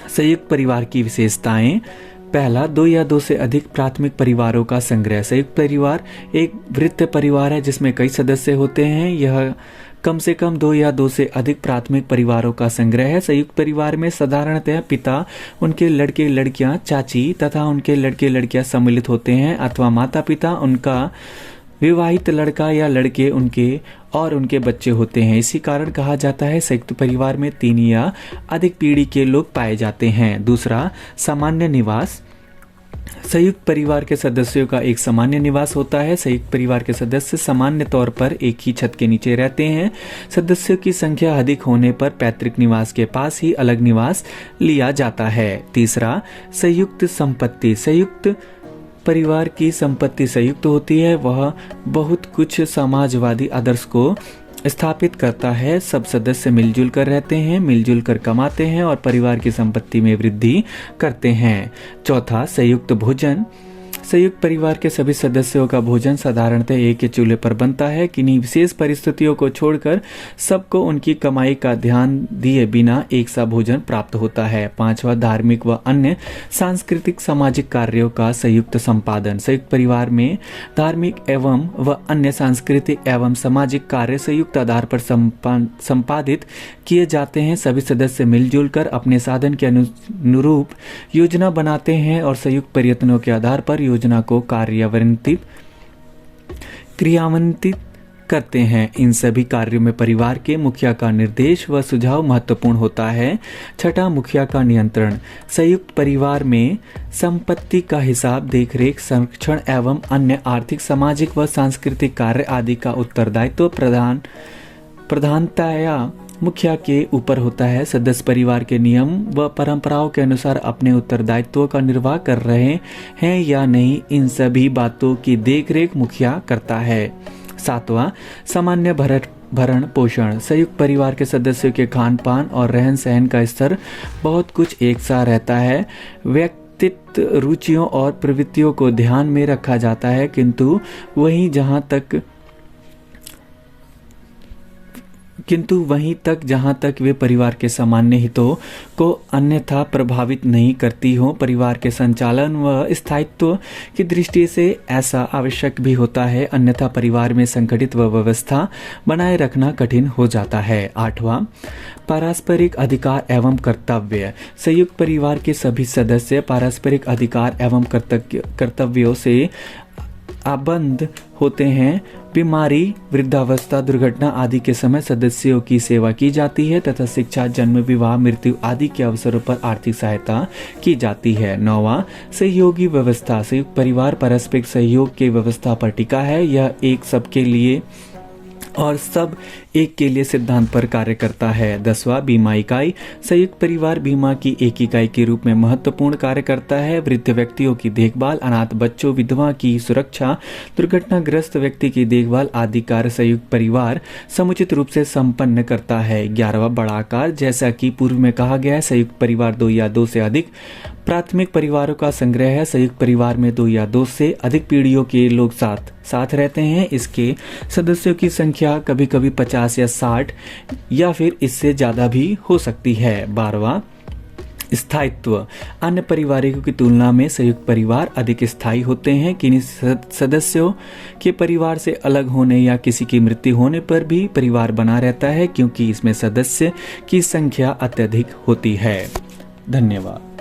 संयुक्त परिवार की विशेषताएं। पहला, दो या दो से अधिक प्राथमिक परिवारों का संग्रह। संयुक्त परिवार एक वृत्त परिवार है जिसमें कई सदस्य होते हैं। यह कम से कम दो या दो से अधिक प्राथमिक परिवारों का संग्रह है। संयुक्त परिवार में साधारणतः पिता, उनके लड़के लड़कियां, चाची तथा उनके लड़के लड़कियां सम्मिलित होते हैं, अथवा माता पिता, उनका विवाहित लड़का या लड़के, उनके बच्चे होते हैं। इसी कारण कहा जाता है संयुक्त परिवार में 3 या अधिक पीढ़ी के लोग पाए जाते हैं। दूसरा, सामान्य निवास। संयुक्त परिवार के सदस्यों का एक सामान्य निवास होता है। संयुक्त परिवार के सदस्य सामान्य तौर पर एक ही छत के नीचे रहते हैं। सदस्यों की संख्या अधिक होने पर पैतृक निवास के पास ही अलग निवास लिया जाता है। तीसरा, संयुक्त संपत्ति। संयुक्त परिवार की संपत्ति संयुक्त होती है। वह बहुत कुछ समाजवादी आदर्श को स्थापित करता है। सब सदस्य मिलजुल कर रहते हैं, मिलजुल कर कमाते हैं और परिवार की संपत्ति में वृद्धि करते हैं। चौथा, संयुक्त भोजन। संयुक्त परिवार के सभी सदस्यों का भोजन साधारणतः एक ही चूल्हे पर बनता है। किन्हीं विशेष परिस्थितियों को छोड़कर सबको उनकी कमाई का ध्यान दिए बिना एक सा भोजन प्राप्त होता है। पांचवा, धार्मिक व अन्य सांस्कृतिक सामाजिक कार्यों का संयुक्त संपादन। संयुक्त परिवार में धार्मिक एवं व अन्य सांस्कृतिक एवं सामाजिक कार्य संयुक्त आधार पर संपादित किए जाते हैं। सभी सदस्य मिलजुल कर अपने साधन के अनुरूप योजना बनाते हैं और संयुक्त प्रयत्नों के आधार पर योजना को क्रियान्वित करते हैं। इन सभी कार्यों में परिवार के मुखिया का निर्देश व सुझाव महत्वपूर्ण होता है। छठा, मुखिया का नियंत्रण। संयुक्त परिवार में संपत्ति का हिसाब, देखरेख, संरक्षण एवं अन्य आर्थिक, सामाजिक व सांस्कृतिक कार्य आदि का उत्तरदायित्व प्रधानतया मुखिया के ऊपर होता है। सदस्य परिवार के नियम व परंपराओं के अनुसार अपने उत्तरदायित्वों का निर्वाह कर रहे हैं या नहीं, इन सभी बातों की देखरेख मुखिया करता है। सातवां, सामान्य भरण पोषण। संयुक्त परिवार के सदस्यों के खान पान और रहन सहन का स्तर बहुत कुछ एक सा रहता है। व्यक्तित्व, रुचियों और प्रवृत्तियों को ध्यान में रखा जाता है, किंतु वहीं तक जहां तक वे परिवार के सामान्य हितों को अन्यथा प्रभावित नहीं करती हो। परिवार के संचालन व स्थायित्व की दृष्टि से ऐसा आवश्यक भी होता है, अन्यथा परिवार में संगठित व व्यवस्था बनाए रखना कठिन हो जाता है। आठवां, पारस्परिक अधिकार एवं कर्तव्य। संयुक्त परिवार के सभी सदस्य पारस्परिक अधिकार एवं कर्तव्यों से आबद्ध होते हैं। बीमारी, वृद्धावस्था, दुर्घटना आदि के समय सदस्यों की सेवा की जाती है तथा शिक्षा, जन्म, विवाह, मृत्यु आदि के अवसरों पर आर्थिक सहायता की जाती है। नौवां, सहयोगी व्यवस्था। संयुक्त परिवार पारस्परिक सहयोग की व्यवस्था पर टिका है। यह एक सबके लिए और सब एक के लिए सिद्धांत पर कार्य करता है। 10वां, बीमा इकाई। संयुक्त परिवार बीमा की एक इकाई के रूप में महत्वपूर्ण कार्य करता है। वृद्ध व्यक्तियों की देखभाल, अनाथ बच्चों, विधवा की सुरक्षा, दुर्घटनाग्रस्त व्यक्ति की देखभाल आदि कार्य संयुक्त परिवार समुचित रूप से संपन्न करता है। 11वां, बड़ा आकार। जैसा कि पूर्व में कहा गया है, संयुक्त परिवार दो या दो से अधिक प्राथमिक परिवारों का संग्रह है। संयुक्त परिवार में दो या दो से अधिक पीढ़ियों के लोग साथ रहते हैं। इसके सदस्यों की संख्या कभी कभी 50 या 60 या फिर इससे ज्यादा भी हो सकती है। 12वां, स्थायित्व। अन्य परिवारों की तुलना में संयुक्त परिवार अधिक स्थायी होते हैं। किन्हीं सदस्यों के परिवार से अलग होने या किसी की मृत्यु होने पर भी परिवार बना रहता है, क्योंकि इसमें सदस्य की संख्या अत्यधिक होती है। धन्यवाद।